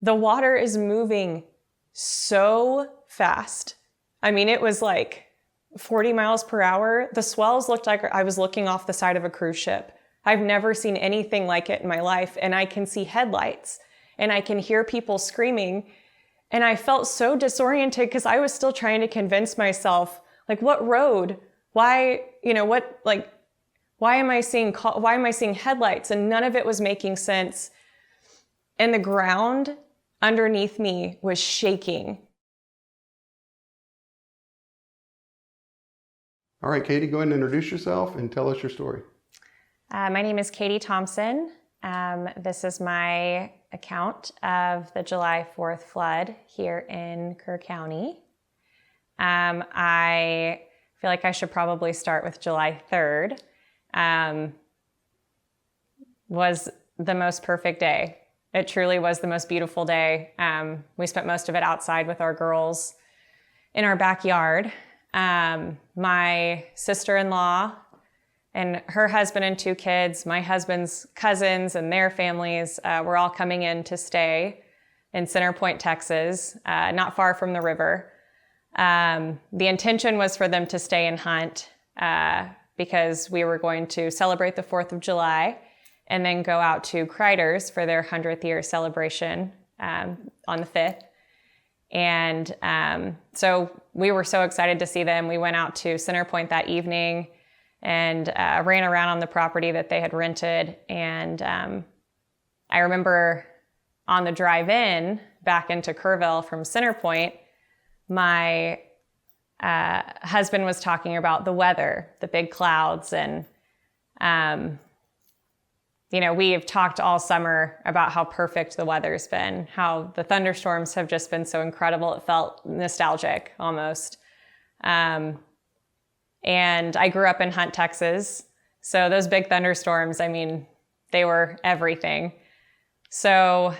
The water is moving so fast. I mean, it was like 40 miles per hour. The swells looked like I was looking off the side of a cruise ship. I've never seen anything like it in my life. And I can see headlights and I can hear people screaming. And I felt so disoriented because I was still trying to convince myself, like, what road? Why, why am I seeing headlights? And none of it was making sense. And the ground underneath me was shaking. All right, Katie, go ahead and introduce yourself and tell us your story. My name is Katie Thompson. This is my account of the July 4th flood here in Kerr County. I feel like I should probably start with July 3rd. Was the most perfect day. It truly was the most beautiful day. We spent most of it outside with our girls in our backyard. My sister-in-law and her husband and 2 kids, my husband's cousins and their families were all coming in to stay in Center Point, Texas, not far from the river. The intention was for them to stay and hunt because we were going to celebrate the 4th of July and then go out to Kreider's for their 100th year celebration on the 5th. And so we were so excited to see them. We went out to Center Point that evening and ran around on the property that they had rented. And I remember on the drive in back into Kerrville from Center Point, my husband was talking about the weather, the big clouds. And, we have talked all summer about how perfect the weather's been, how the thunderstorms have just been so incredible. It felt nostalgic almost. And I grew up in Hunt, Texas. So those big thunderstorms, I mean, they were everything. So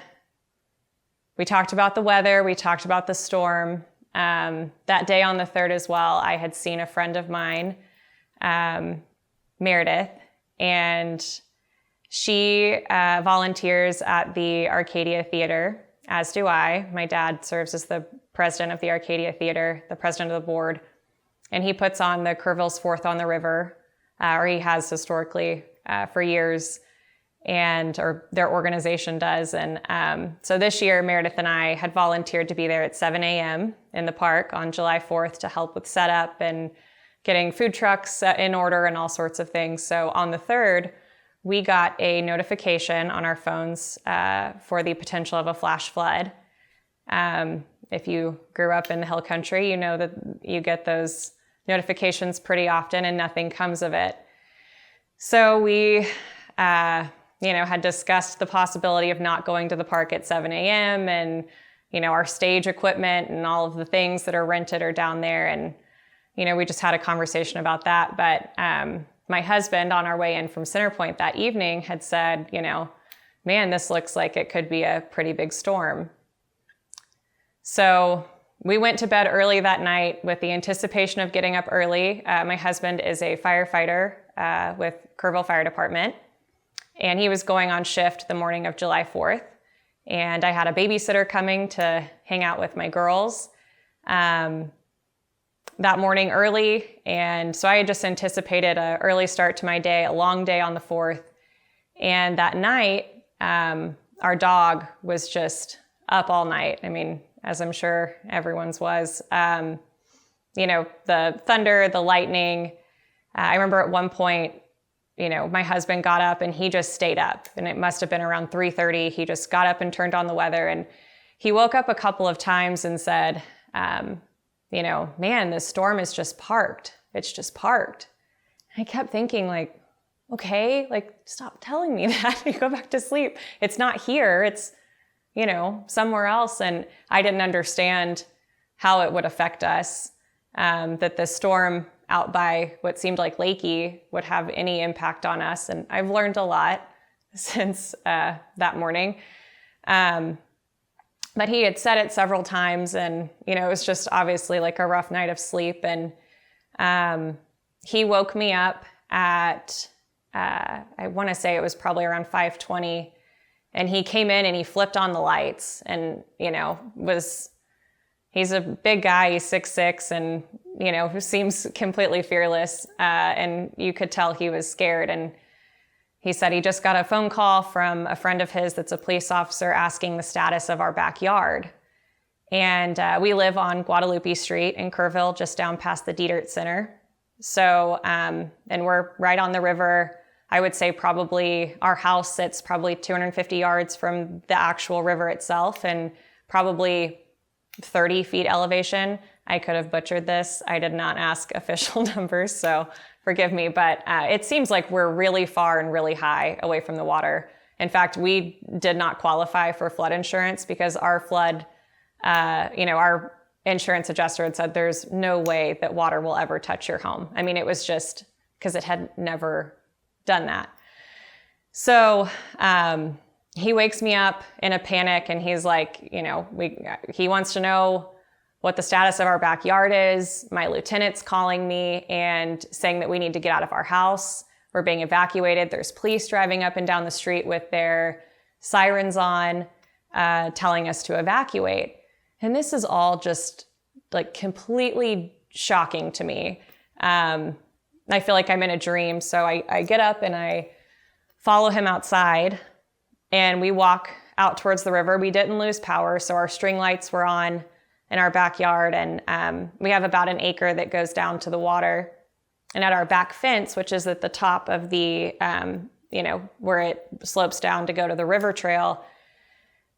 we talked about the weather. We talked about the storm. That day on the 3rd as well, I had seen a friend of mine, Meredith, and she volunteers at the Arcadia Theater, as do I. My dad serves as the president of the Arcadia Theater, the president of the board, and he puts on the Kerrville's 4th on the River, or he has historically for years, or their organization does. And so this year, Meredith and I had volunteered to be there at 7 a.m. in the park on July 4th to help with setup and getting food trucks in order and all sorts of things. So on the 3rd, we got a notification on our phones for the potential of a flash flood. If you grew up in the hill country, you know that you get those notifications pretty often and nothing comes of it. So we, had discussed the possibility of not going to the park at 7 a.m. and, our stage equipment and all of the things that are rented are down there. And, we just had a conversation about that. But my husband, on our way in from Center Point that evening, had said, man, this looks like it could be a pretty big storm. So we went to bed early that night with the anticipation of getting up early. My husband is a firefighter with Kerrville Fire Department, and he was going on shift the morning of July 4th. And I had a babysitter coming to hang out with my girls that morning early. And so I had just anticipated an early start to my day, a long day on the 4th. And that night, our dog was just up all night. I mean, as I'm sure everyone's was. The thunder, the lightning. I remember at one point, my husband got up and he just stayed up. And it must have been around 3:30. He just got up and turned on the weather. And he woke up a couple of times and said, man, this storm is just parked. It's just parked. And I kept thinking okay, stop telling me that. You go back to sleep. It's not here. It's, somewhere else. And I didn't understand how it would affect us, that the storm out by what seemed like Lakey would have any impact on us. And I've learned a lot since that morning. But he had said it several times, and, it was just obviously like a rough night of sleep. And he woke me up at, I want to say it was probably around 5:20, And he came in and he flipped on the lights and, he's a big guy, he's 6'6", and, who seems completely fearless. And you could tell he was scared. And he said he just got a phone call from a friend of his that's a police officer asking the status of our backyard. And we live on Guadalupe Street in Kerrville, just down past the Dietert Center. So, and we're right on the river. I would say probably our house sits probably 250 yards from the actual river itself and probably 30 feet elevation. I could have butchered this. I did not ask official numbers, so forgive me. But it seems like we're really far and really high away from the water. In fact, we did not qualify for flood insurance because our flood, our insurance adjuster had said there's no way that water will ever touch your home. I mean, it was just because it had never done that. So he wakes me up in a panic and he's like, he wants to know what the status of our backyard is. My lieutenant's calling me and saying that we need to get out of our house. We're being evacuated. There's police driving up and down the street with their sirens on, telling us to evacuate. And this is all just like completely shocking to me. I feel like I'm in a dream. So I get up and I follow him outside and we walk out towards the river. We didn't lose power, so our string lights were on in our backyard. And we have about an acre that goes down to the water. And at our back fence, which is at the top of the, where it slopes down to go to the river trail,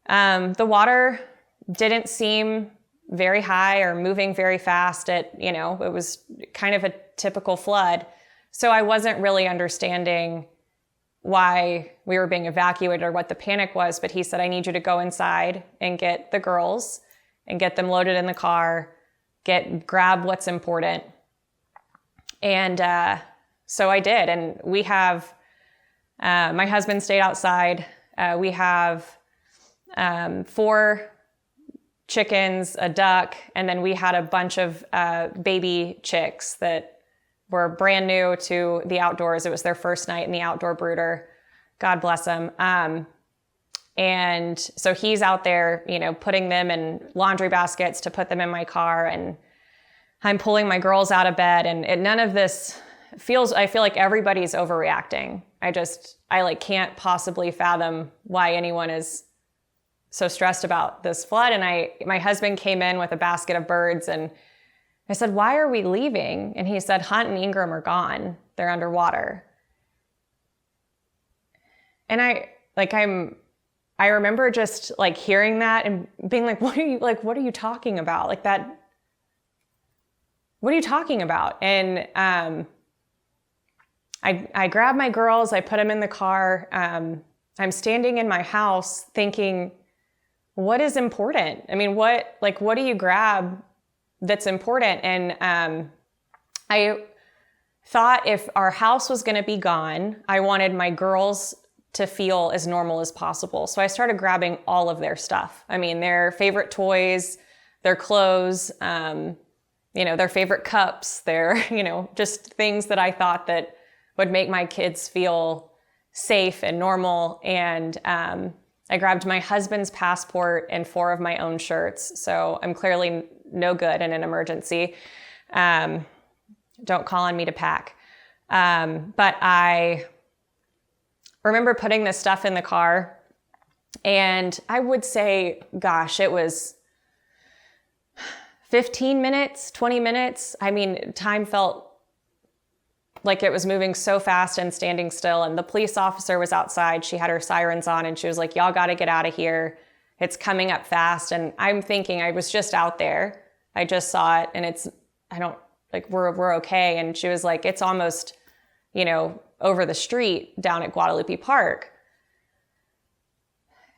the water didn't seem very high or moving very fast. It was kind of a typical flood. So I wasn't really understanding why we were being evacuated or what the panic was, but he said, I need you to go inside and get the girls and get them loaded in the car, grab what's important. And so I did. And we have, my husband stayed outside. We have 4 chickens, a duck, and then we had a bunch of baby chicks that were brand new to the outdoors. It was their first night in the outdoor brooder. God bless them. And so he's out there, putting them in laundry baskets to put them in my car, and I'm pulling my girls out of bed, and none of this I feel like everybody's overreacting. I can't possibly fathom why anyone is so stressed about this flood. And my husband came in with a basket of birds and I said, why are we leaving? And he said, Hunt and Ingram are gone. They're underwater. And I remember just like hearing that and being like, what are you talking about? Like that, what are you talking about? And I grabbed my girls, I put them in the car. I'm standing in my house thinking, what is important? I mean, what do you grab that's important? And I thought if our house was going to be gone, I wanted my girls to feel as normal as possible. So I started grabbing all of their stuff. I mean, their favorite toys, their clothes, their favorite cups, their, just things that I thought that would make my kids feel safe and normal. And I grabbed my husband's passport and 4 of my own shirts. So I'm clearly no good in an emergency. Don't call on me to pack. But I remember putting this stuff in the car, and I would say, gosh, it was 15 minutes, 20 minutes. I mean, time felt like it was moving so fast and standing still. And the police officer was outside. She had her sirens on and she was like, y'all got to get out of here. It's coming up fast. And I'm thinking, I was just out there. I just saw it and we're okay. And she was like, it's almost, over the street down at Guadalupe Park.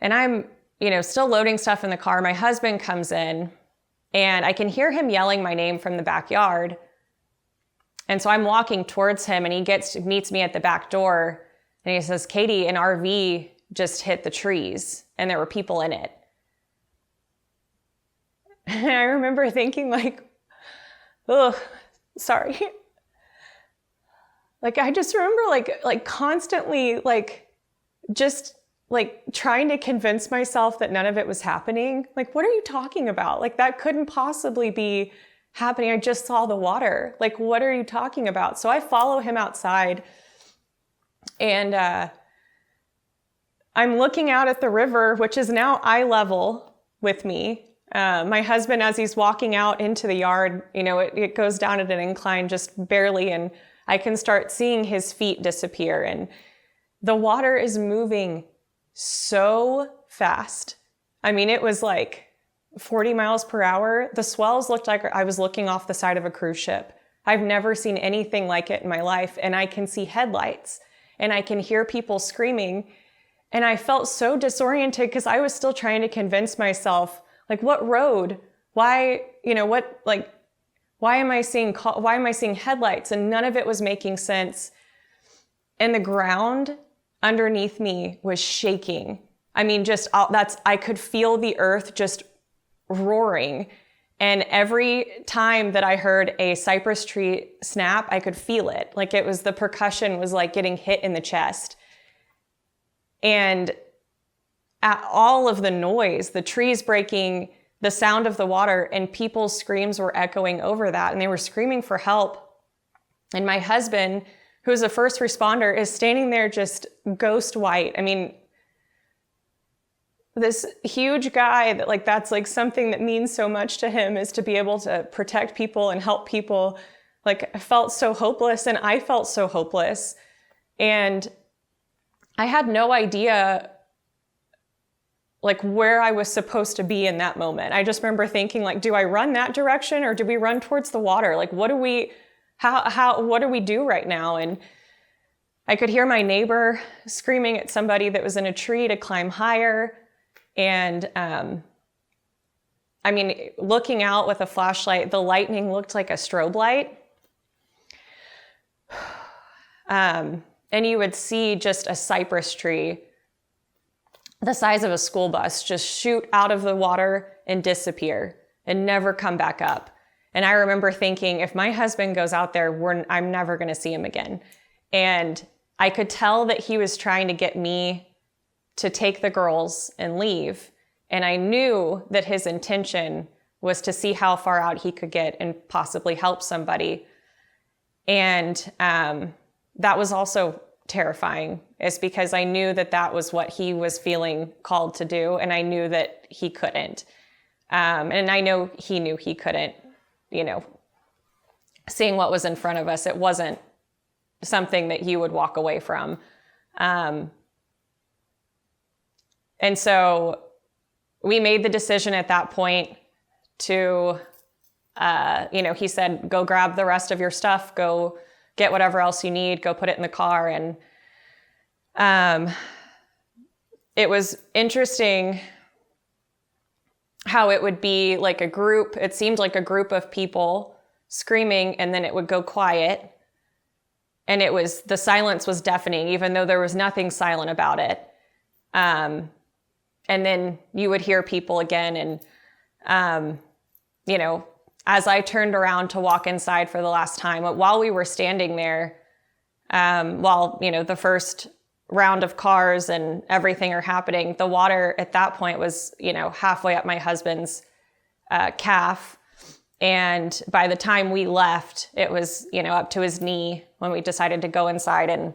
And I'm, still loading stuff in the car. My husband comes in and I can hear him yelling my name from the backyard. And so I'm walking towards him and he meets me at the back door and he says, Katie, an RV just hit the trees and there were people in it. And I remember thinking like, oh, sorry. Like, I just remember like constantly, like just like trying to convince myself that none of it was happening. Like, what are you talking about? Like, that couldn't possibly be happening. I just saw the water. Like, what are you talking about? So I follow him outside, and I'm looking out at the river, which is now eye level with me. My husband, as he's walking out into the yard, it goes down at an incline just barely, and I can start seeing his feet disappear. And the water is moving so fast. I mean, it was like 40 miles per hour. The swells looked like I was looking off the side of a cruise ship. I've never seen anything like it in my life. And I can see headlights, and I can hear people screaming. And I felt so disoriented because I was still trying to convince myself, like, what road? Why, why am I seeing headlights? And none of it was making sense. And the ground underneath me was shaking. I mean, I could feel the earth just roaring. And every time that I heard a cypress tree snap, I could feel it. Like, it was, the percussion was like getting hit in the chest. And at all of the noise, the trees breaking, the sound of the water, and people's screams were echoing over that. And they were screaming for help. And my husband, who's a first responder, is standing there just ghost white. I mean, this huge guy that's like something that means so much to him, is to be able to protect people and help people. Like, I felt so hopeless, and I felt so hopeless. And I had no idea like where I was supposed to be in that moment. I just remember thinking, like, do I run that direction, or do we run towards the water? Like, what do we do right now? And I could hear my neighbor screaming at somebody that was in a tree to climb higher. And I mean, looking out with a flashlight, the lightning looked like a strobe light. And you would see just a cypress tree the size of a school bus just shoot out of the water and disappear and never come back up. And I remember thinking, if my husband goes out there, I'm never going to see him again. And I could tell that he was trying to get me to take the girls and leave. And I knew that his intention was to see how far out he could get and possibly help somebody. And that was also terrifying, is because I knew that that was what he was feeling called to do, and I knew that he couldn't. And I know he knew he couldn't, seeing what was in front of us, it wasn't something that he would walk away from. And so we made the decision at that point to, he said, go grab the rest of your stuff, go get whatever else you need, go put it in the car. And it was interesting how it would be like a group. It seemed like a group of people screaming, and then it would go quiet. And the silence was deafening, even though there was nothing silent about it. And then you would hear people again. And, as I turned around to walk inside for the last time, while we were standing there, while, the first round of cars and everything are happening, the water at that point was, halfway up my husband's calf. And by the time we left, it was, up to his knee when we decided to go inside. And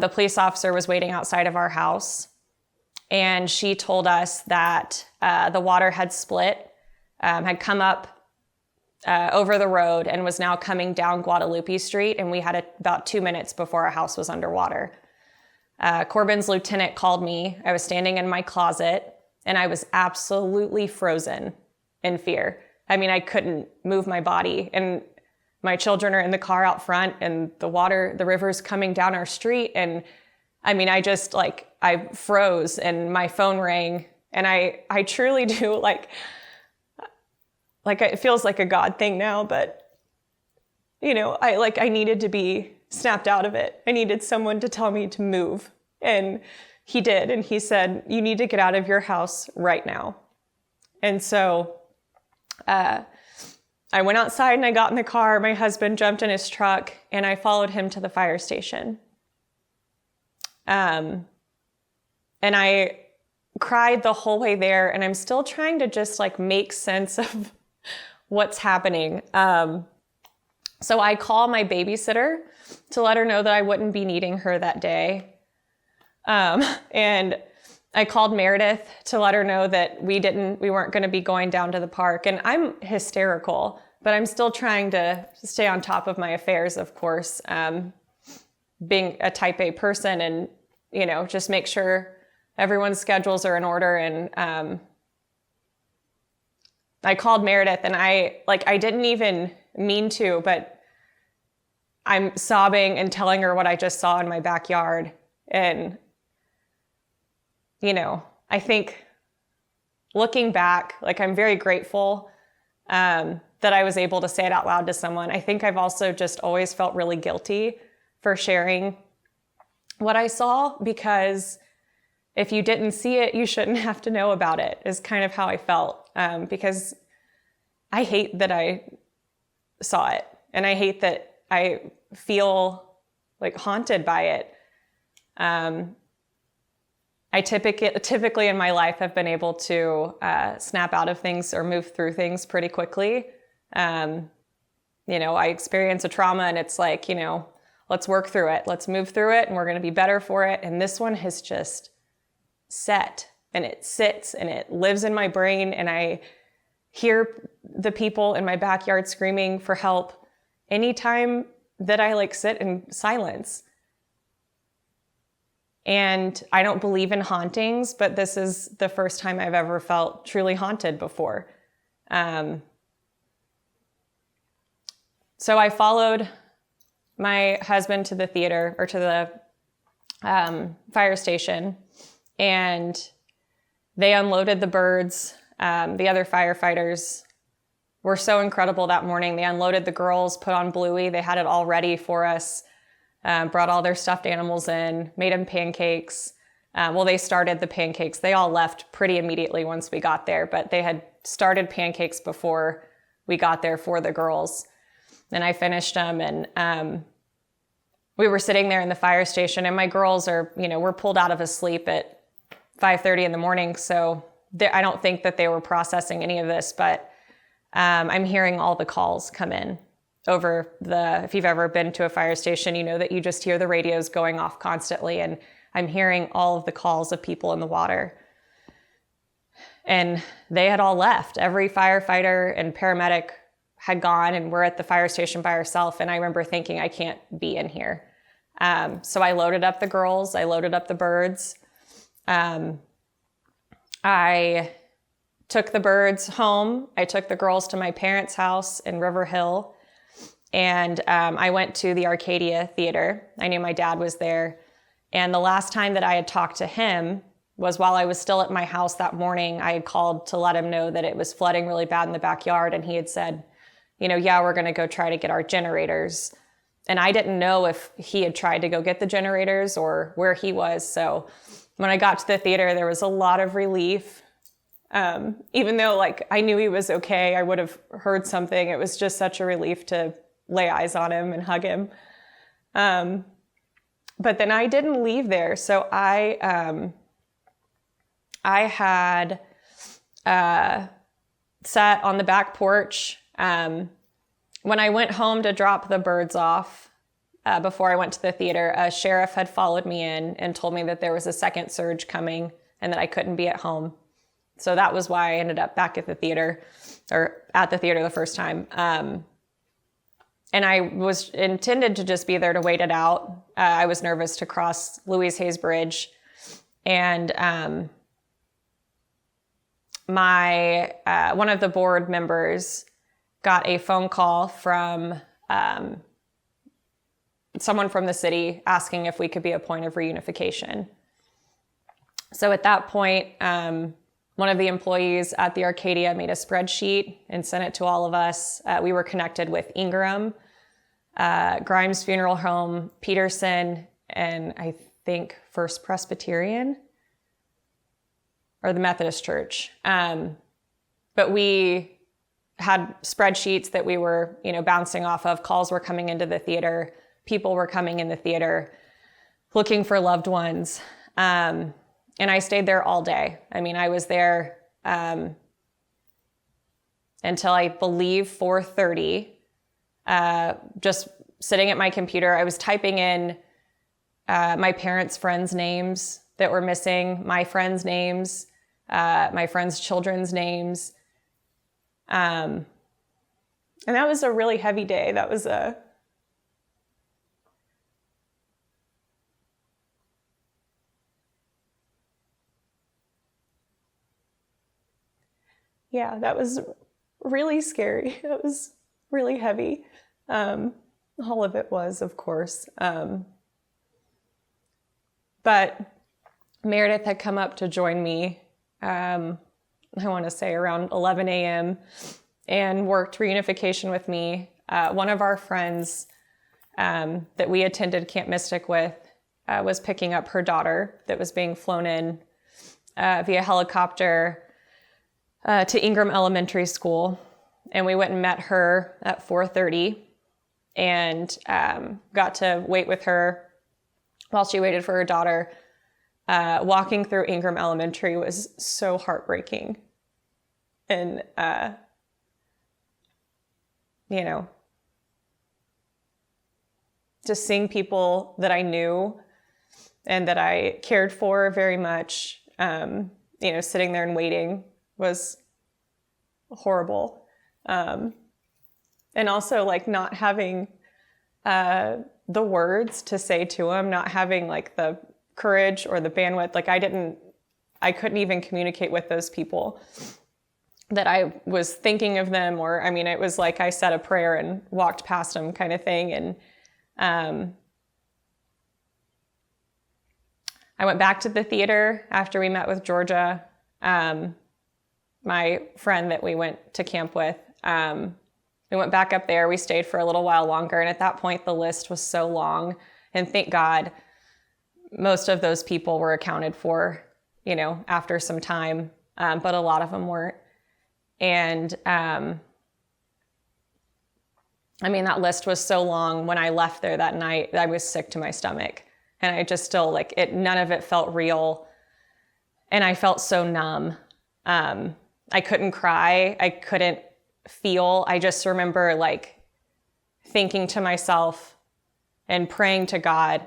the police officer was waiting outside of our house. And she told us that the water had split, had come up over the road and was now coming down Guadalupe Street. And we had about 2 minutes before our house was underwater. Corbin's lieutenant called me. I was standing in my closet, and I was absolutely frozen in fear. I mean, I couldn't move my body, and my children are in the car out front, and the river's coming down our street. And I mean, I froze, and my phone rang, and I truly do like it feels like a God thing now, but I needed to be snapped out of it. I needed someone to tell me to move. And he did. And he said, you need to get out of your house right now. And so I went outside and I got in the car. My husband jumped in his truck and I followed him to the fire station. And And I cried the whole way there, and I'm still trying to just like make sense of what's happening. So I call my babysitter to let her know that I wouldn't be needing her that day. And I called Meredith to let her know that we weren't going to be going down to the park. And I'm hysterical, but I'm still trying to stay on top of my affairs, of course, being a type A person, and, just make sure everyone's schedules are in order. And I called Meredith, and I didn't even mean to, but I'm sobbing and telling her what I just saw in my backyard. And, I think looking back, I'm very grateful that I was able to say it out loud to someone. I think I've also just always felt really guilty for sharing what I saw, because if you didn't see it, you shouldn't have to know about it, is kind of how I felt. Because I hate that I saw it, and I hate that I feel haunted by it. I typically in my life have been able to snap out of things or move through things pretty quickly. I experience a trauma, and it's let's work through it. Let's move through it, and we're going to be better for it. And this one has just set, and it sits, and it lives in my brain. And I hear the people in my backyard screaming for help anytime that I sit in silence. And I don't believe in hauntings, but this is the first time I've ever felt truly haunted before. So I followed my husband to the theater, or to the fire station, and they unloaded the birds. The other firefighters were so incredible that morning. They unloaded the girls, put on Bluey. They had it all ready for us. Brought all their stuffed animals in, made them pancakes. They started the pancakes. They all left pretty immediately once we got there, but they had started pancakes before we got there for the girls. And I finished them, and we were sitting there in the fire station, and my girls were pulled out of a sleep at 5:30 in the morning. So I don't think that they were processing any of this, but I'm hearing all the calls come in. If you've ever been to a fire station, you know that you just hear the radios going off constantly, and I'm hearing all of the calls of people in the water. And they had all left. Every firefighter and paramedic had gone, and we're at the fire station by ourselves. And I remember thinking, I can't be in here. So I loaded up the girls, I loaded up the birds. I took the birds home. I took the girls to my parents' house in River Hill. And I went to the Arcadia Theater. I knew my dad was there. And the last time that I had talked to him was while I was still at my house that morning. I had called to let him know that it was flooding really bad in the backyard. And he had said, yeah, we're going to go try to get our generators. And I didn't know if he had tried to go get the generators or where he was. So when I got to the theater, there was a lot of relief. Even though I knew he was okay, I would have heard something. It was just such a relief to lay eyes on him and hug him. But then I didn't leave there. So I had sat on the back porch. When I went home to drop the birds off, before I went to the theater, a sheriff had followed me in and told me that there was a second surge coming and that I couldn't be at home. So that was why I ended up back at the theater, or at the theater the first time. And I was intended to just be there to wait it out. I was nervous to cross Louise Hayes Bridge. And one of the board members got a phone call from someone from the city asking if we could be a point of reunification. So at that point, one of the employees at the Arcadia made a spreadsheet and sent it to all of us. We were connected with Ingram, Grimes Funeral Home, Peterson, and I think First Presbyterian, or the Methodist Church. But we had spreadsheets that we were, bouncing off of. Calls were coming into the theater. People were coming in the theater looking for loved ones. And I stayed there all day. I mean, I was there until I believe 4:30, just sitting at my computer. I was typing in my parents' friends' names that were missing, my friends' names, my friends' children's names. And that was a really heavy day. That was that was really scary. It was really heavy. All of it was, of course. But Meredith had come up to join me, I want to say around 11 a.m., and worked reunification with me. One of our friends that we attended Camp Mystic with was picking up her daughter that was being flown in via helicopter to Ingram Elementary School. And we went and met her at 4:30 and got to wait with her while she waited for her daughter. Walking through Ingram Elementary was so heartbreaking. And, just seeing people that I knew and that I cared for very much, sitting there and waiting was horrible. And also like not having the words to say to him, not having like the courage or the bandwidth. Like I couldn't even communicate with those people that I was thinking of them, or, it was like I said a prayer and walked past them kind of thing. And I went back to the theater after we met with Georgia, my friend that we went to camp with. We went back up there. We stayed for a little while longer. And at that point, the list was so long. And thank God, most of those people were accounted for, after some time. But a lot of them weren't. And, that list was so long. When I left there that night, I was sick to my stomach. And I just still, none of it felt real. And I felt so numb. I couldn't cry. I couldn't feel. I just remember, thinking to myself and praying to God,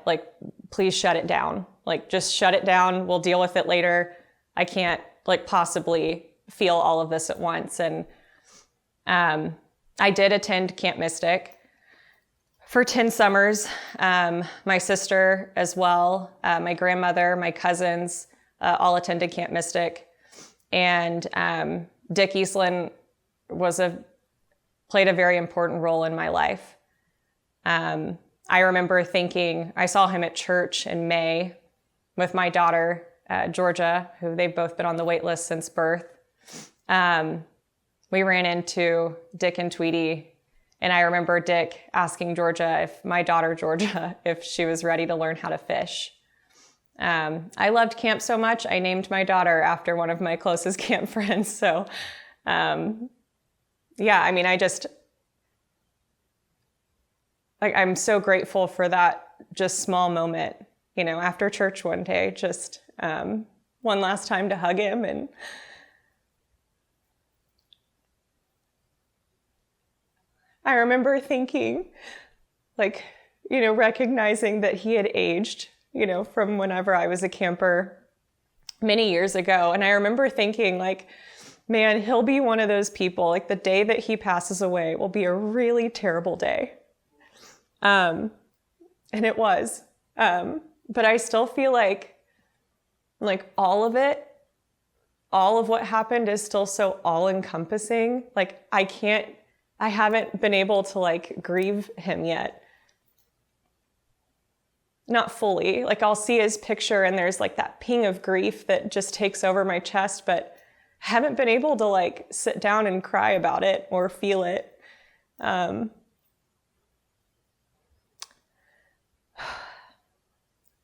please shut it down. Just shut it down. We'll deal with it later. I can't, possibly feel all of this at once. And I did attend Camp Mystic for 10 summers. My sister as well, my grandmother, my cousins, all attended Camp Mystic. And Dick Eastland played a very important role in my life. I remember thinking, I saw him at church in May with my daughter, Georgia, who they've both been on the wait list since birth. We ran into Dick and Tweety, and I remember Dick asking my daughter Georgia, if she was ready to learn how to fish. I loved camp so much, I named my daughter after one of my closest camp friends. So, I'm so grateful for that just small moment, after church one day, just one last time to hug him. And I remember thinking, recognizing that he had aged, from whenever I was a camper many years ago. And I remember thinking, man, he'll be one of those people, the day that he passes away will be a really terrible day. And it was. But I still feel like all of it, all of what happened is still so all-encompassing. I haven't been able to grieve him yet. Not fully. I'll see his picture and there's that ping of grief that just takes over my chest, but I haven't been able to sit down and cry about it or feel it.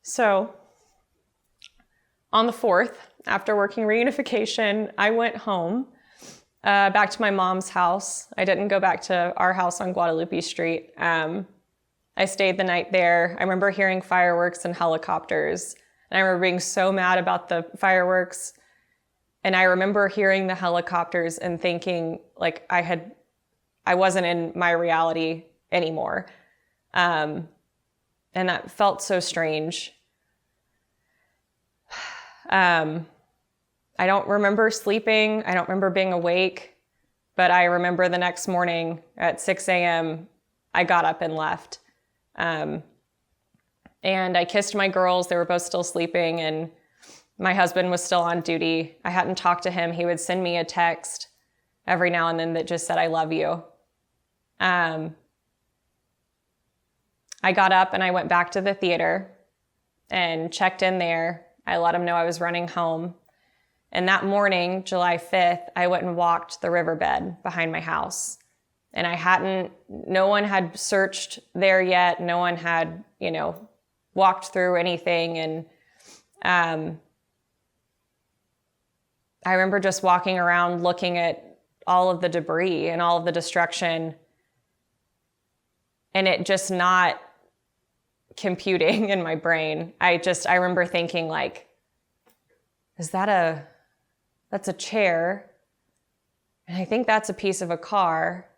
So on the 4th, after working reunification, I went home, back to my mom's house. I didn't go back to our house on Guadalupe Street. I stayed the night there. I remember hearing fireworks and helicopters. And I remember being so mad about the fireworks. And I remember hearing the helicopters and thinking like I wasn't in my reality anymore. And that felt so strange. I don't remember sleeping. I don't remember being awake, but I remember the next morning at 6 a.m., I got up and left. And I kissed my girls. They were both still sleeping, and my husband was still on duty. I hadn't talked to him. He would send me a text every now and then that just said, I love you. I got up and I went back to the theater and checked in there. I let him know I was running home. And that morning, July 5th, I went and walked the riverbed behind my house. And no one had searched there yet. No one had, walked through anything. And I remember just walking around looking at all of the debris and all of the destruction, and it just not computing in my brain. I remember thinking like, that's a chair. And I think that's a piece of a car.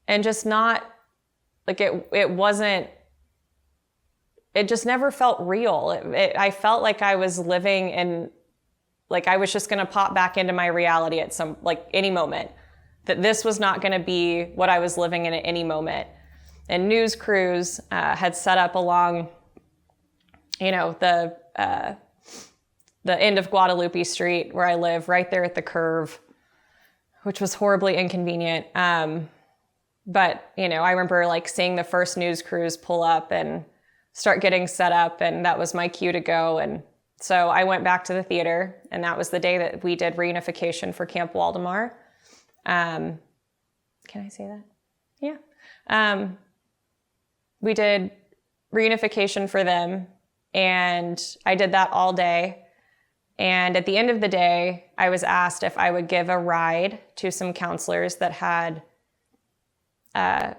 And just not like it just never felt real. I felt like I was living in, like I was just going to pop back into my reality at any moment, that this was not going to be what I was living in at any moment. And news crews had set up along, the end of Guadalupe Street where I live, right there at the curve, which was horribly inconvenient. But, I remember seeing the first news crews pull up and start getting set up, and that was my cue to go. And so I went back to the theater, and that was the day that we did reunification for Camp Waldemar. Can I say that? Yeah. We did reunification for them, and I did that all day. And at the end of the day, I was asked if I would give a ride to some counselors that had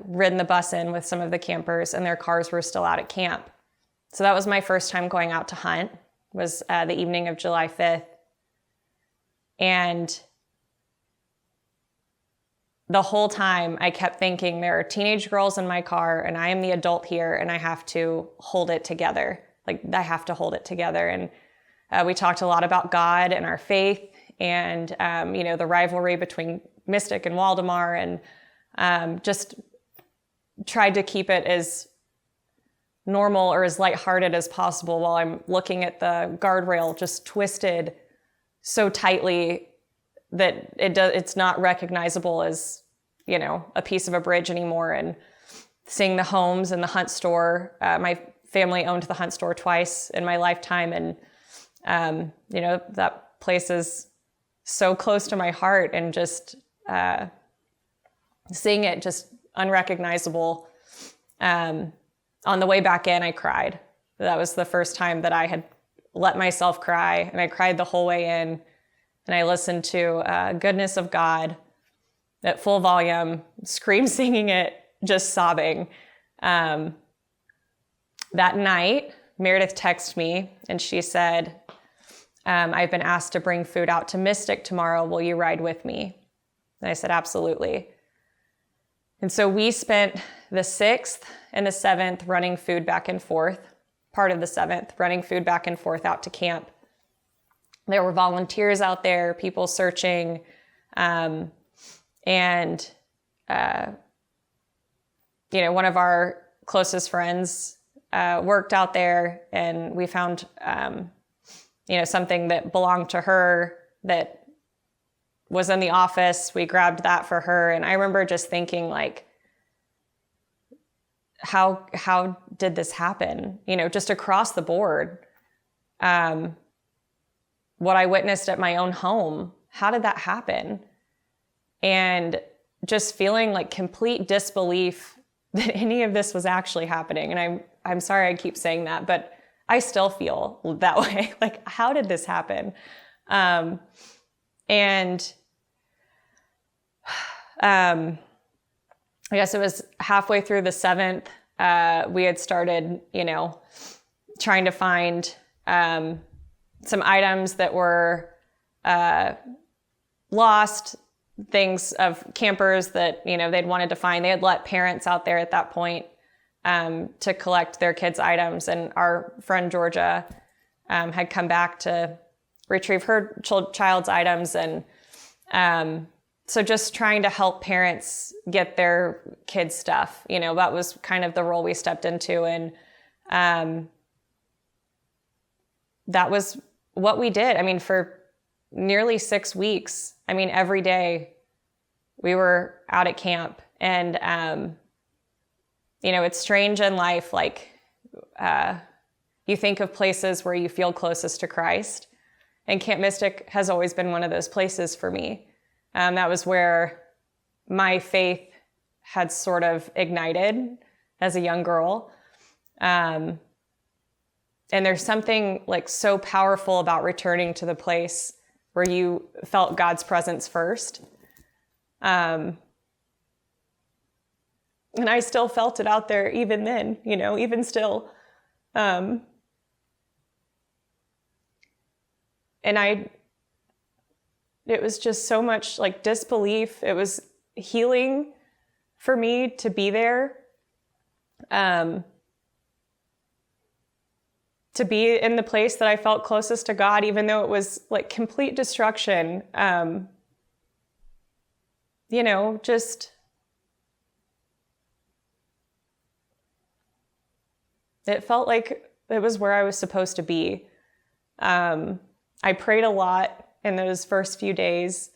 ridden the bus in with some of the campers, and their cars were still out at camp. So that was my first time going out to hunt, was the evening of July 5th. And the whole time I kept thinking, there are teenage girls in my car and I am the adult here, and I have to hold it together. I have to hold it together. And we talked a lot about God and our faith and, the rivalry between Mystic and Waldemar, and just tried to keep it as normal or as lighthearted as possible while I'm looking at the guardrail just twisted so tightly that it's not recognizable as, a piece of a bridge anymore. And seeing the homes and the hunt store, my family owned the hunt store twice in my lifetime. And, that place is so close to my heart, and just seeing it just unrecognizable. On the way back in, I cried. That was the first time that I had let myself cry, and I cried the whole way in. And I listened to Goodness of God at full volume, scream singing it, just sobbing. That night, Meredith texted me, and she said, I've been asked to bring food out to Mystic tomorrow. Will you ride with me? And I said, absolutely. And so we spent the 6th and the 7th running food back and forth, part of the 7th, running food back and forth out to camp. There were volunteers out there, people searching, and one of our closest friends worked out there, and we found something that belonged to her that was in the office. We grabbed that for her, and I remember just thinking, how did this happen? Just across the board. What I witnessed at my own home, how did that happen? And just feeling complete disbelief that any of this was actually happening. And I'm sorry I keep saying that, but I still feel that way. How did this happen? I guess it was halfway through the 7th, we had started, trying to find some items that were lost, things of campers that, they'd wanted to find. They had let parents out there at that point to collect their kids' items. And our friend Georgia had come back to retrieve her child's items. And so just trying to help parents get their kids' stuff, that was kind of the role we stepped into. And that was what we did. I mean, for nearly 6 weeks, every day we were out at camp. And, it's strange in life. Like, you think of places where you feel closest to Christ. And Camp Mystic has always been one of those places for me. That was where my faith had sort of ignited as a young girl. And there's something like so powerful about returning to the place where you felt God's presence first. And I still felt it out there even then, even still. And it was just so much like disbelief. It was healing for me to be there. To be in the place that I felt closest to God, even though it was like complete destruction. Just, it felt like it was where I was supposed to be. I prayed a lot in those first few days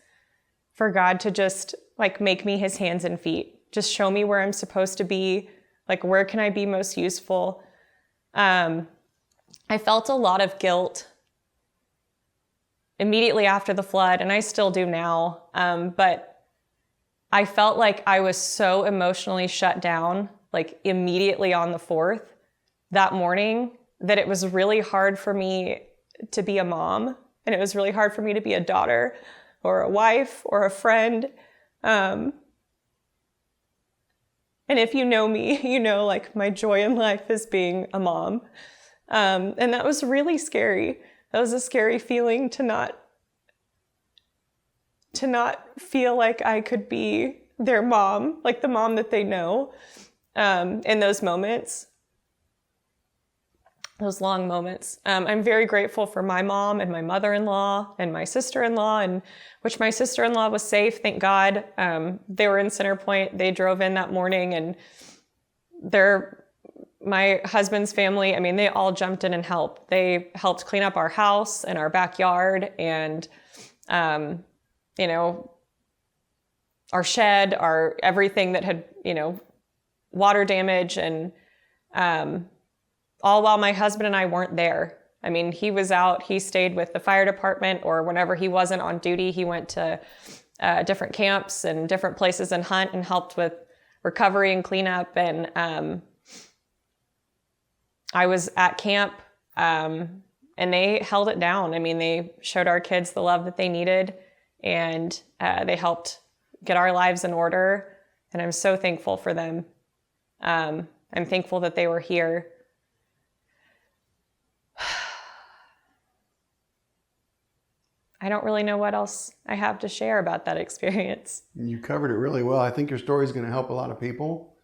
for God to just like make me his hands and feet, just show me where I'm supposed to be, like where can I be most useful. I felt a lot of guilt immediately after the flood, and I still do now. But I felt like I was so emotionally shut down, like immediately on the 4th that morning, that it was really hard for me to be a mom. And it was really hard for me to be a daughter or a wife or a friend. And if you know me, like my joy in life is being a mom. And that was really scary. That was a scary feeling to not feel like I could be their mom, like the mom that they know, in those moments, those long moments. I'm very grateful for my mom and my mother-in-law and my sister-in-law, and which my sister-in-law was safe, thank God. They were in Center Point. They drove in that morning, and my husband's family, they all jumped in and helped. They helped clean up our house and our backyard and, our shed, our everything that had, water damage, and all while my husband and I weren't there. He was out, he stayed with the fire department, or whenever he wasn't on duty, he went to different camps and different places and hunt and helped with recovery and cleanup. And I was at camp, and they held it down. They showed our kids the love that they needed, and they helped get our lives in order. And I'm so thankful for them. I'm thankful that they were here. I don't really know what else I have to share about that experience. You covered it really well. I think your story is going to help a lot of people.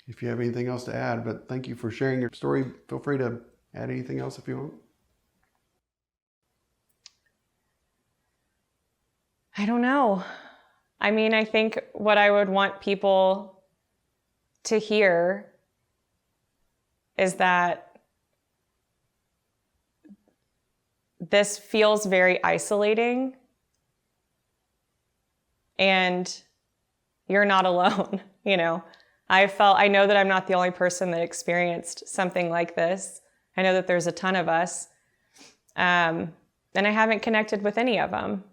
If you have anything else to add, but thank you for sharing your story. Feel free to add anything else if you want. I don't know. I think what I would want people to hear is that this feels very isolating, and you're not alone, I know that I'm not the only person that experienced something like this. I know that there's a ton of us. And I haven't connected with any of them.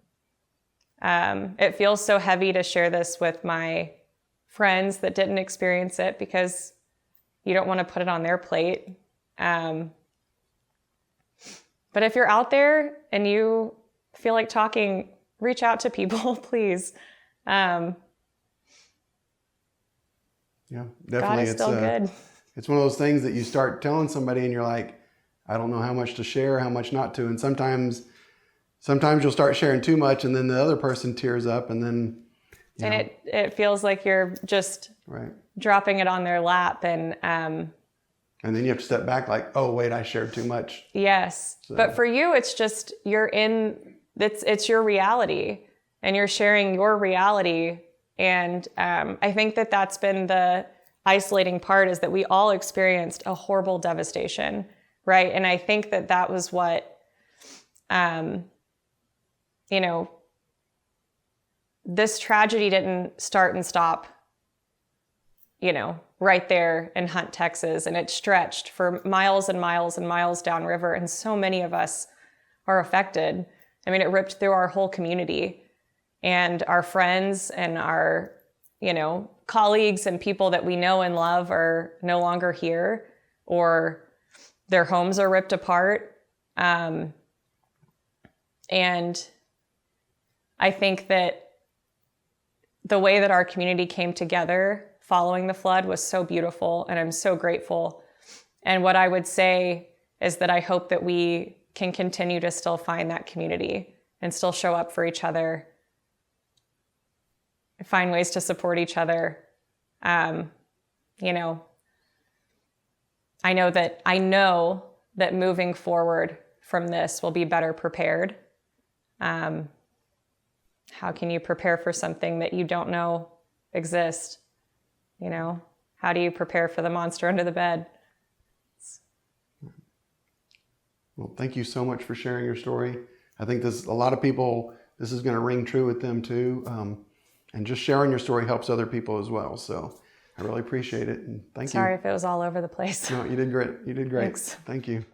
It feels so heavy to share this with my friends that didn't experience it, because you don't want to put it on their plate. But if you're out there and you feel like talking, reach out to people, please. Yeah, definitely. God is still good. It's one of those things that you start telling somebody and you're like, I don't know how much to share, how much not to. And sometimes you'll start sharing too much, and then the other person tears up, and then it feels like you're just dropping it on their lap, and then you have to step back like, oh wait, I shared too much. Yes. So. But for you, it's just it's your reality, and you're sharing your reality. And I think that that's been the isolating part, is that we all experienced a horrible devastation, right? And I think that that was what, this tragedy didn't start and stop, right there in Hunt, Texas. And it stretched for miles and miles and miles downriver. And so many of us are affected. I mean, it ripped through our whole community, and our friends and our, colleagues and people that we know and love are no longer here, or their homes are ripped apart. And I think that the way that our community came together following the flood was so beautiful, and I'm so grateful. And what I would say is that I hope that we can continue to still find that community and still show up for each other, find ways to support each other. I know that moving forward from this, we'll be better prepared. How can you prepare for something that you don't know exists? How do you prepare for the monster under the bed? Well, thank you so much for sharing your story. I think a lot of people, this is going to ring true with them too. And just sharing your story helps other people as well. So I really appreciate it. And thank you. Sorry if it was all over the place. No, you did great. You did great. Thanks. Thank you.